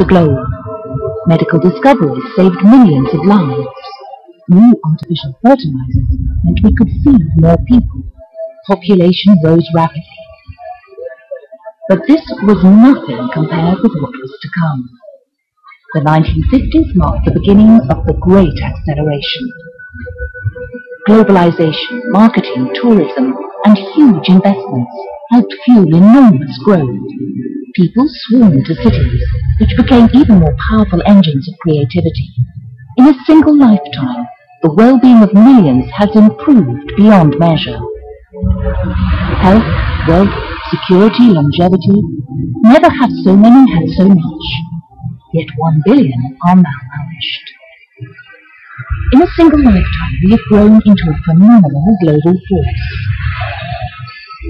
the globe. Medical discoveries saved millions of lives. New artificial fertilizers meant we could feed more people. Population rose rapidly. But this was nothing compared with what was to come. The 1950s marked the beginning of the great acceleration. Globalization, marketing, tourism, and huge investments helped fuel enormous growth. People swarmed to cities, which became even more powerful engines of creativity. In a single lifetime, the well-being of millions has improved beyond measure. Health, wealth, security, longevity, never have so many had so much. Yet 1 billion are malnourished. In a single lifetime, we have grown into a phenomenal global force.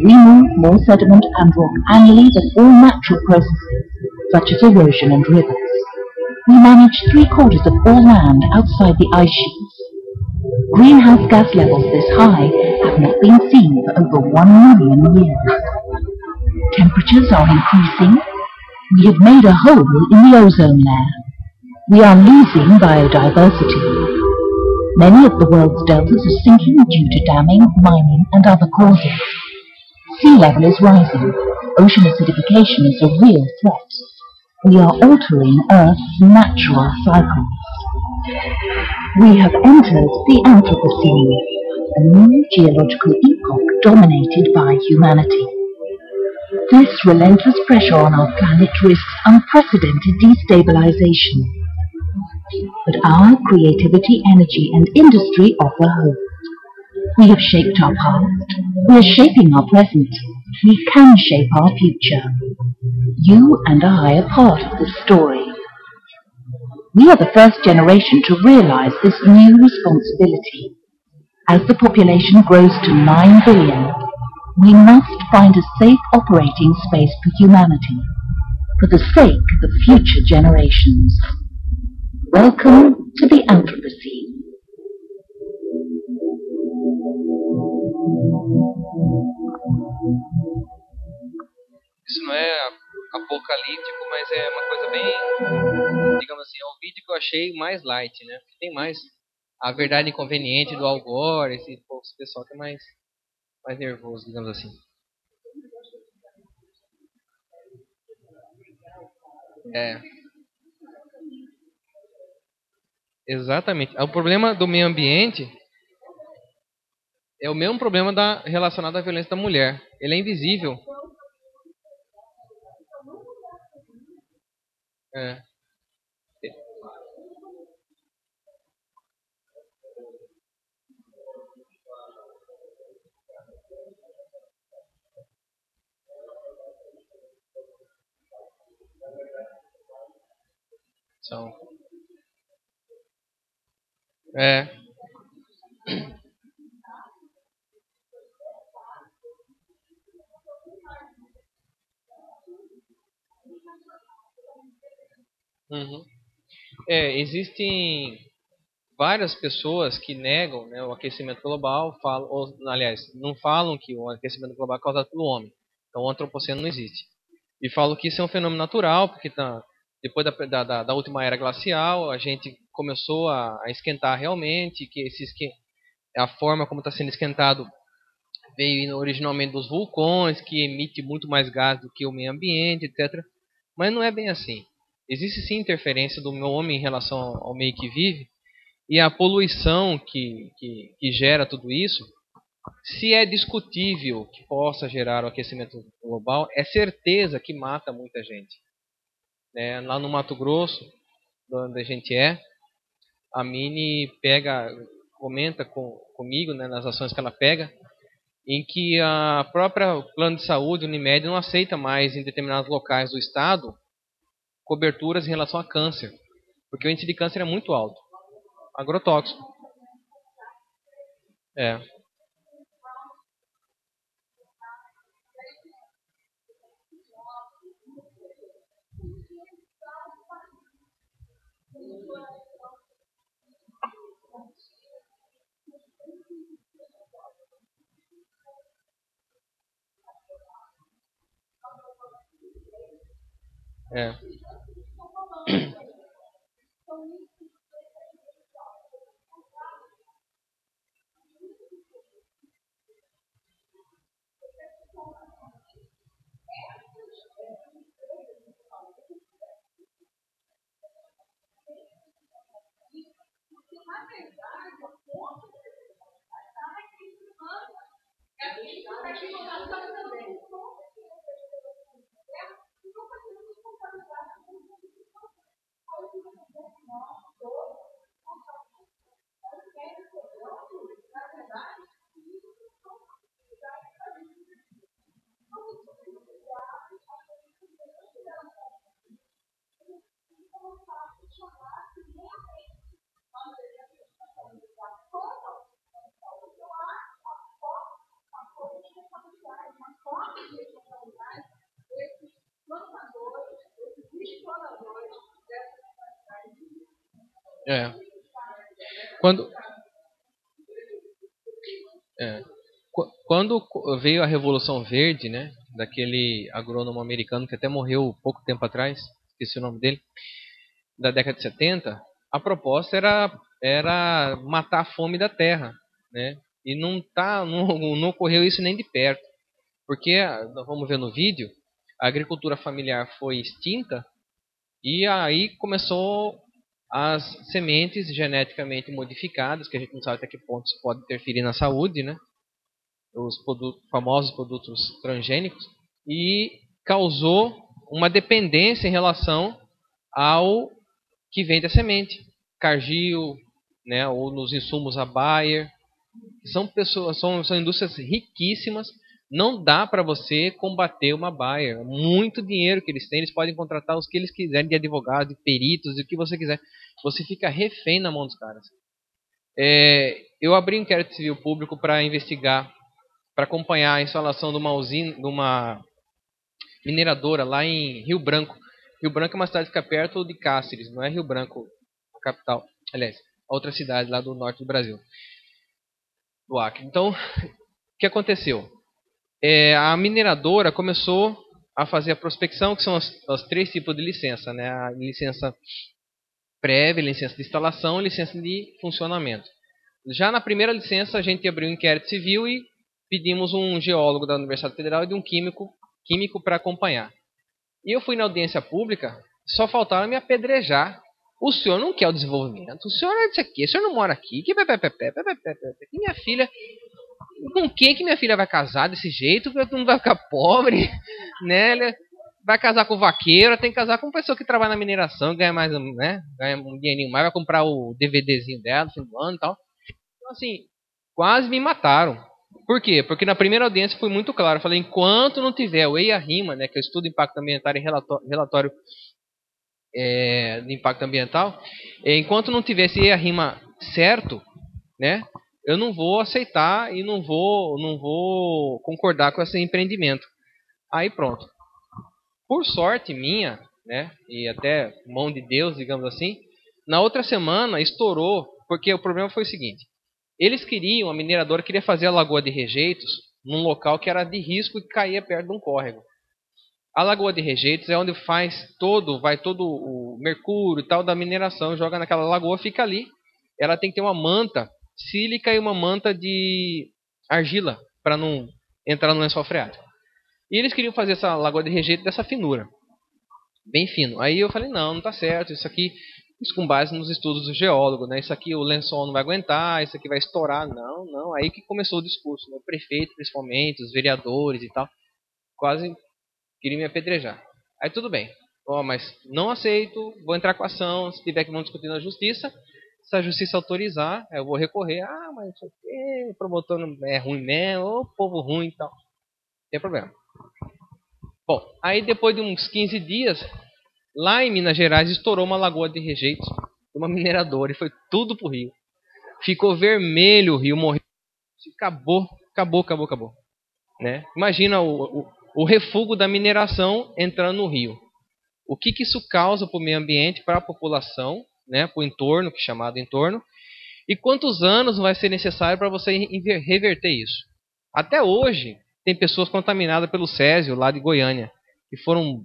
We move more sediment and rock annually than all natural processes, such as erosion and rivers. We manage 3/4 of all land outside the ice sheets. Greenhouse gas levels this high have not been seen for over 1 million years. Temperatures are increasing. We have made a hole in the ozone layer. We are losing biodiversity. Many of the world's deltas are sinking due to damming, mining, and other causes. Sea level is rising. Ocean acidification is a real threat. We are altering Earth's natural cycles. We have entered the Anthropocene, a new geological epoch dominated by humanity. This relentless pressure on our planet risks unprecedented destabilization. But our creativity, energy, and industry offer hope. We have shaped our past. We are shaping our present. We can shape our future. You and I are part of this story. We are the first generation to realize this new responsibility. As the population grows to 9 billion, we must find a safe operating space for humanity, for the sake of future generations. Welcome to the Anthropocene. Isso não é apocalíptico, mas é uma coisa bem, digamos assim, é o vídeo que eu achei mais light, né? Porque tem mais a verdade inconveniente do Al Gore, esse pessoal que é mais nervoso, digamos assim. Exatamente. O problema do meio ambiente é o mesmo problema relacionado à violência da mulher. Ele é invisível. É. São. É. Uhum. Existem várias pessoas que negam, né, o aquecimento global, aliás, não falam que o aquecimento global é causado pelo homem. Então o antropoceno não existe. E falam que isso é um fenômeno natural, porque depois da última era glacial, a gente começou a esquentar realmente, que a forma como está sendo esquentado veio originalmente dos vulcões, que emite muito mais gás do que o meio ambiente, etc. Mas não é bem assim. Existe sim interferência do homem em relação ao meio que vive, e a poluição que gera tudo isso, se é discutível que possa gerar o aquecimento global, é certeza que mata muita gente. Lá no Mato Grosso, onde a gente a Mini comenta comigo, né, nas ações que ela pega, em que a própria plano de saúde, Unimed, não aceita mais em determinados locais do estado coberturas em relação a câncer, porque o índice de câncer é muito alto. Agrotóxico. É. É. Quando, é, quando veio a Revolução Verde, né, daquele agrônomo americano que até morreu pouco tempo atrás, esqueci o nome dele, da década de 70, a proposta era matar a fome da terra, né? E não ocorreu isso nem de perto, porque nós vamos ver no vídeo, a agricultura familiar foi extinta e aí começou as sementes geneticamente modificadas, que a gente não sabe até que ponto isso pode interferir na saúde, né? Os famosos produtos transgênicos, e causou uma dependência em relação ao que vem da semente. Cargill, né, ou nos insumos a Bayer. São pessoas, são indústrias riquíssimas. Não dá para você combater uma Bayer. Muito dinheiro que eles têm, eles podem contratar os que eles quiserem de advogados, de peritos, de o que você quiser. Você fica refém na mão dos caras. Eu abri um inquérito civil público para investigar, para acompanhar a instalação de uma usina, de uma mineradora lá em Rio Branco. Rio Branco é uma cidade que fica perto de Cáceres, não é Rio Branco, a capital. Aliás, outra cidade lá do norte do Brasil, do Acre. Então, o que aconteceu? A mineradora começou a fazer a prospecção, que são os três tipos de licença, né? A licença prévia, licença de instalação e licença de funcionamento. Já na primeira licença, a gente abriu um inquérito civil e pedimos um geólogo da Universidade Federal e de um químico para acompanhar. E eu fui na audiência pública, só faltaram me apedrejar. O senhor não quer o desenvolvimento, o senhor é disso aqui, o senhor não mora aqui, que minha filha, com quem que minha filha vai casar desse jeito, que não vai ficar pobre, né? Vai casar com o vaqueiro, tem que casar com uma pessoa que trabalha na mineração, ganha mais, né? Ganha um dinheirinho mais, vai comprar o DVDzinho dela no fim do ano e tal. Então, assim, quase me mataram. Por quê? Porque na primeira audiência foi muito claro. Eu falei, enquanto não tiver o EIA-RIMA, né, que é o Estudo de Impacto Ambiental e Relatório de Impacto Ambiental, enquanto não tiver esse EIA-RIMA certo, né, eu não vou aceitar e não vou concordar com esse empreendimento. Aí pronto. Por sorte minha, né, e até mão de Deus, digamos assim, na outra semana estourou, porque o problema foi o seguinte. A mineradora queria fazer a Lagoa de Rejeitos num local que era de risco e que caía perto de um córrego. A Lagoa de Rejeitos é onde vai todo o mercúrio e tal da mineração, joga naquela lagoa, fica ali. Ela tem que ter uma manta sílica e uma manta de argila para não entrar no lençol freático. E eles queriam fazer essa Lagoa de Rejeitos dessa finura, bem fino. Aí eu falei, não tá certo, isso com base nos estudos do geólogo, né? Isso aqui o lençol não vai aguentar, isso aqui vai estourar. Não. Aí que começou o discurso, né? O prefeito, principalmente, os vereadores e tal, quase queriam me apedrejar. Aí tudo bem. Mas não aceito, vou entrar com ação, se tiver que vamos discutir na justiça. Se a justiça autorizar, eu vou recorrer. Mas isso aqui, o promotor não é ruim mesmo, o povo ruim e tal. Não tem problema. Bom, aí depois de uns 15 dias, lá em Minas Gerais estourou uma lagoa de rejeitos de uma mineradora e foi tudo pro rio. Ficou vermelho o rio, morreu. Acabou. Né? Imagina o refúgio da mineração entrando no rio. O que isso causa para o meio ambiente, para a população, né? Para o entorno, que é chamado entorno, e quantos anos vai ser necessário para você reverter isso? Até hoje, tem pessoas contaminadas pelo Césio, lá de Goiânia, que foram,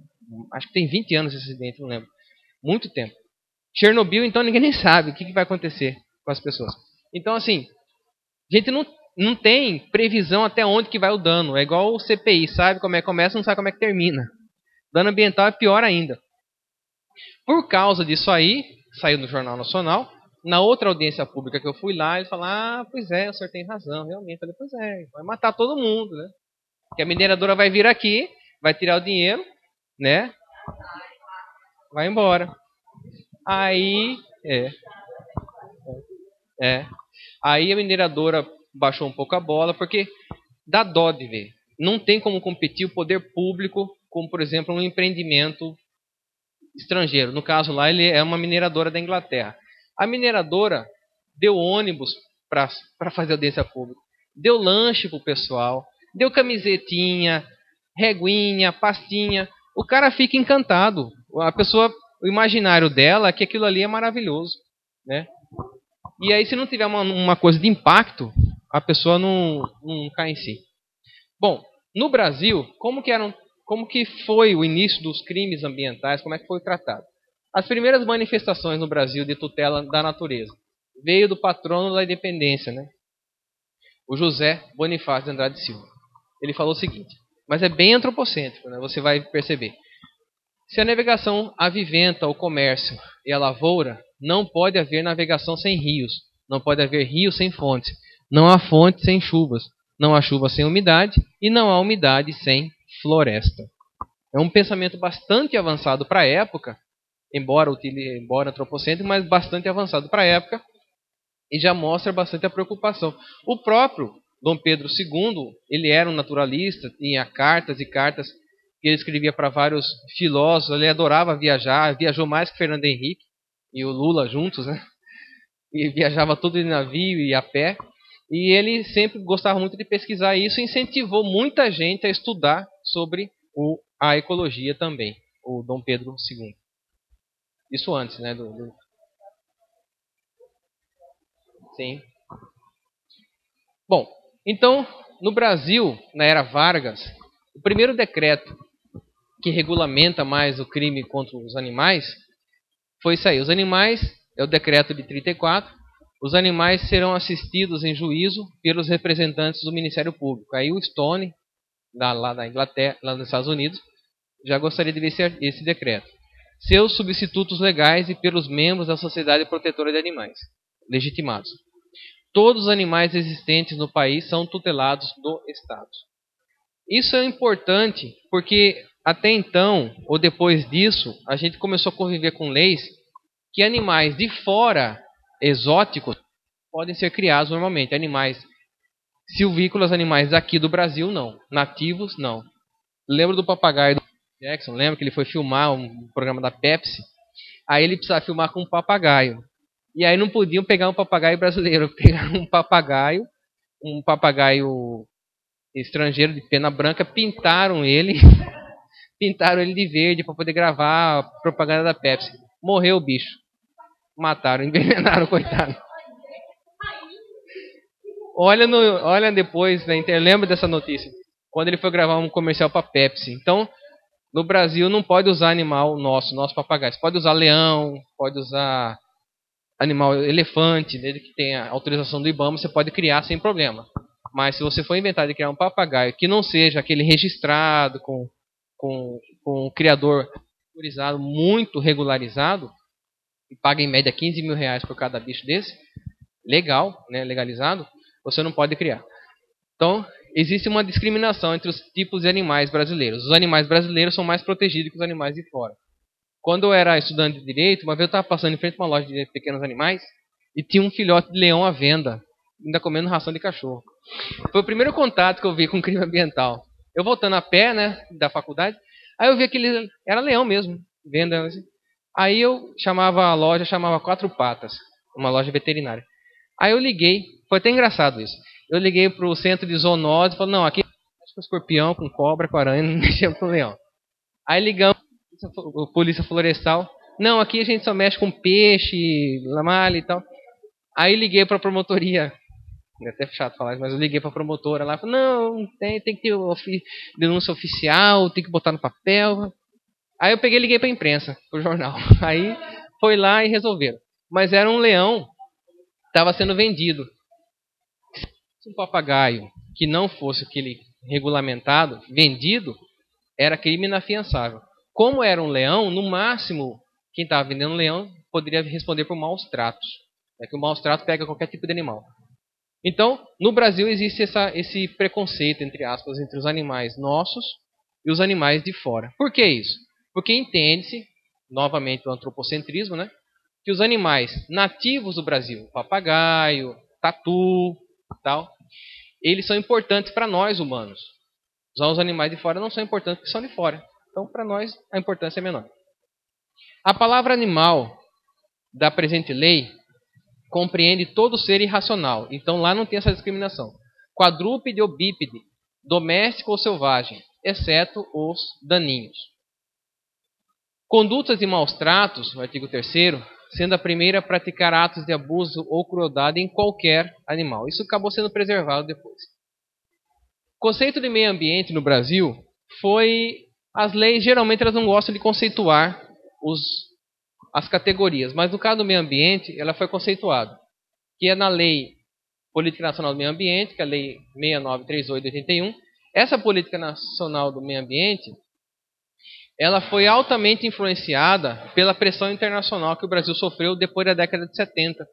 acho que tem 20 anos esse acidente, não lembro. Muito tempo. Chernobyl, então, ninguém nem sabe o que vai acontecer com as pessoas. Então, assim, a gente não tem previsão até onde que vai o dano. É igual o CPI, sabe como é que começa, não sabe como é que termina. Dano ambiental é pior ainda. Por causa disso aí, saiu no Jornal Nacional. Na outra audiência pública que eu fui lá, ele falou, pois é, o senhor tem razão, realmente. Eu falei, pois é, vai matar todo mundo, né? Porque a mineradora vai vir aqui, vai tirar o dinheiro, né? Vai embora. Aí, Aí a mineradora baixou um pouco a bola, porque dá dó de ver. Não tem como competir o poder público com, por exemplo, um empreendimento estrangeiro. No caso lá, ele é uma mineradora da Inglaterra. A mineradora deu ônibus para fazer audiência pública, deu lanche pro pessoal, deu camisetinha, reguinha, pastinha. O cara fica encantado. O imaginário dela é que aquilo ali é maravilhoso, né? E aí, se não tiver uma coisa de impacto, a pessoa não cai em si. Bom, no Brasil, como que foi o início dos crimes ambientais? Como é que foi tratado? As primeiras manifestações no Brasil de tutela da natureza veio do patrono da independência, né? O José Bonifácio de Andrade Silva. Ele falou o seguinte, mas é bem antropocêntrico, né? Você vai perceber. Se a navegação aviventa o comércio e a lavoura, não pode haver navegação sem rios, não pode haver rio sem fontes, não há fonte sem chuvas, não há chuva sem umidade e não há umidade sem floresta. É um pensamento bastante avançado para a época, embora antropocêntrico, mas bastante avançado para a época, e já mostra bastante a preocupação. O próprio Dom Pedro II, ele era um naturalista, tinha cartas e cartas que ele escrevia para vários filósofos, ele adorava viajar, viajou mais que Fernando Henrique e o Lula juntos, né? E viajava tudo de navio e a pé, e ele sempre gostava muito de pesquisar isso e incentivou muita gente a estudar sobre a ecologia também, o Dom Pedro II. Isso antes, né? Sim. Bom, então, no Brasil, na era Vargas, o primeiro decreto que regulamenta mais o crime contra os animais foi isso aí. Os animais, é o decreto de 34, os animais serão assistidos em juízo pelos representantes do Ministério Público. Aí o Stone, lá da Inglaterra, lá nos Estados Unidos, já gostaria de ver esse decreto. Seus substitutos legais e pelos membros da Sociedade Protetora de Animais, legitimados. Todos os animais existentes no país são tutelados do Estado. Isso é importante porque até então, ou depois disso, a gente começou a conviver com leis que animais de fora, exóticos, podem ser criados normalmente. Animais silvícolas, animais aqui do Brasil, não. Nativos, não. Lembra do papagaio do Jackson? Lembra que ele foi filmar um programa da Pepsi? Aí ele precisava filmar com um papagaio. E aí não podiam pegar um papagaio brasileiro. Pegaram um papagaio estrangeiro de pena branca, pintaram ele de verde para poder gravar a propaganda da Pepsi. Morreu o bicho. Mataram, envenenaram, coitado. Olha depois na internet, lembra dessa notícia? Quando ele foi gravar um comercial para Pepsi. Então, no Brasil não pode usar animal nosso papagaio. Você pode usar leão, pode usar animal elefante, desde que tenha autorização do IBAMA, você pode criar sem problema. Mas se você for inventar de criar um papagaio que não seja aquele registrado, com um criador autorizado, muito regularizado, e paga em média 15 mil reais por cada bicho desse, legal, né, legalizado, você não pode criar. Então, existe uma discriminação entre os tipos de animais brasileiros. Os animais brasileiros são mais protegidos que os animais de fora. Quando eu era estudante de direito, uma vez eu estava passando em frente a uma loja de pequenos animais e tinha um filhote de leão à venda, ainda comendo ração de cachorro. Foi o primeiro contato que eu vi com crime ambiental. Eu voltando a pé, né, da faculdade, aí eu vi que ele era leão mesmo, venda. Assim. Aí eu chamava Quatro Patas, uma loja veterinária. Aí eu liguei, foi até engraçado isso. Eu liguei pro centro de zoonose e falei, não, aqui com escorpião, com cobra, com aranha, não mexemos com leão. Aí ligamos polícia florestal. Não, aqui a gente só mexe com peixe, lamalha e tal. Aí liguei para a promotoria. É até chato falar isso, mas eu liguei para a promotora lá. Falei, não, tem que ter denúncia oficial, tem que botar no papel. Aí eu peguei e liguei para a imprensa, pro jornal. Aí foi lá e resolveram. Mas era um leão que estava sendo vendido. Se um papagaio que não fosse aquele regulamentado, vendido, era crime inafiançável. Como era um leão, no máximo, quem estava vendendo um leão poderia responder por maus tratos. É que o maus trato pega qualquer tipo de animal. Então, no Brasil existe esse preconceito, entre aspas, entre os animais nossos e os animais de fora. Por que isso? Porque entende-se, novamente o antropocentrismo, né, que os animais nativos do Brasil, papagaio, tatu, tal, eles são importantes para nós humanos. Já os animais de fora não são importantes porque são de fora. Então, para nós, a importância é menor. A palavra animal da presente lei compreende todo ser irracional. Então, lá não tem essa discriminação. Quadrúpede ou bípede, doméstico ou selvagem, exceto os daninhos. Condutas de maus tratos, no artigo 3º, sendo a primeira a praticar atos de abuso ou crueldade em qualquer animal. Isso acabou sendo preservado depois. O conceito de meio ambiente no Brasil foi... As leis, geralmente, elas não gostam de conceituar as categorias, mas no caso do meio ambiente, ela foi conceituada, que é na Lei Política Nacional do Meio Ambiente, que é a Lei 6938 de 81. Essa Política Nacional do Meio Ambiente, ela foi altamente influenciada pela pressão internacional que o Brasil sofreu depois da década de 70.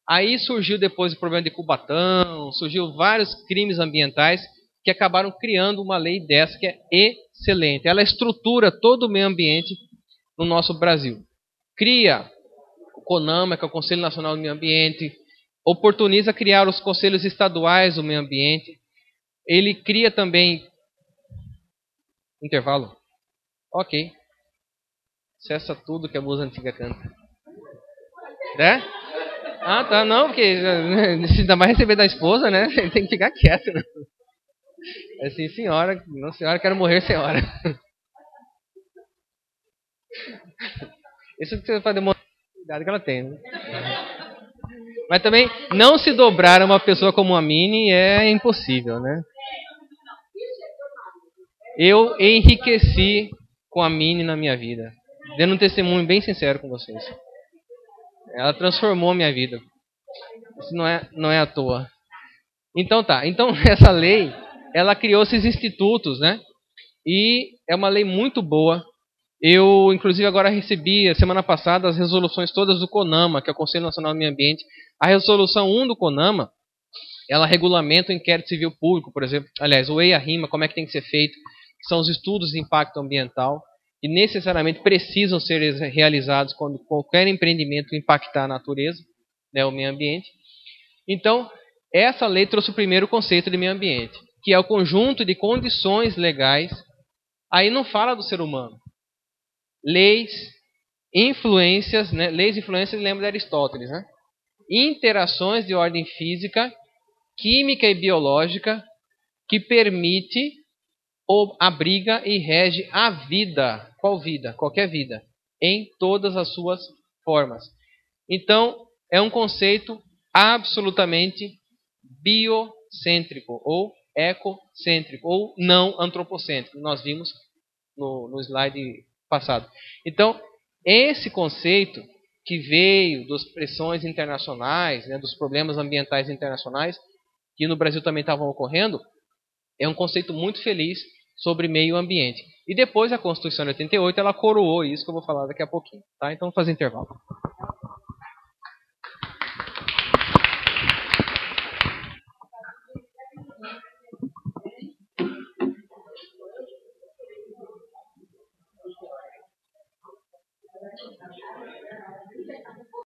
Aí surgiu depois o problema de Cubatão, surgiu vários crimes ambientais que acabaram criando uma lei dessa que é excelente. Ela estrutura todo o meio ambiente no nosso Brasil. Cria o CONAMA, que é o Conselho Nacional do Meio Ambiente, oportuniza criar os conselhos estaduais do meio ambiente. Ele cria também... Intervalo? Ok. Cessa tudo que a música antiga canta. Né? Ah, tá. Não, porque se ainda mais receber da esposa, né? Tem que ficar quieto, né? É assim, senhora. Não, senhora, quero morrer, senhora. Isso que você vai demonstrar a cuidado que ela tem, né? Mas também, não se dobrar a uma pessoa como a Mini é impossível, né? Eu enriqueci com a Mini na minha vida. Dando um testemunho bem sincero com vocês. Ela transformou a minha vida. Isso não é à toa. Então tá. Então essa lei, ela criou esses institutos, né? E é uma lei muito boa. Eu, inclusive, agora recebi, semana passada, as resoluções todas do CONAMA, que é o Conselho Nacional do Meio Ambiente. A resolução 1 do CONAMA, ela regulamenta o inquérito civil público, por exemplo. Aliás, o EIA-RIMA, como é que tem que ser feito, que são os estudos de impacto ambiental, que necessariamente precisam ser realizados quando qualquer empreendimento impactar a natureza, né, o meio ambiente. Então, essa lei trouxe o primeiro conceito de meio ambiente, que é o conjunto de condições legais. Aí não fala do ser humano. Leis, influências, né? Leis e influências, lembra de Aristóteles, né? Interações de ordem física, química e biológica que permite ou abriga e rege a vida. Qual vida? Qualquer vida. Em todas as suas formas. Então, é um conceito absolutamente biocêntrico, ou ecocêntrico, ou não antropocêntrico. Nós vimos no slide passado. Então, esse conceito que veio das pressões internacionais, né, dos problemas ambientais internacionais, que no Brasil também estavam ocorrendo, é um conceito muito feliz sobre meio ambiente. E depois a Constituição de 88, ela coroou isso que eu vou falar daqui a pouquinho. Tá? Então, vamos fazer intervalo.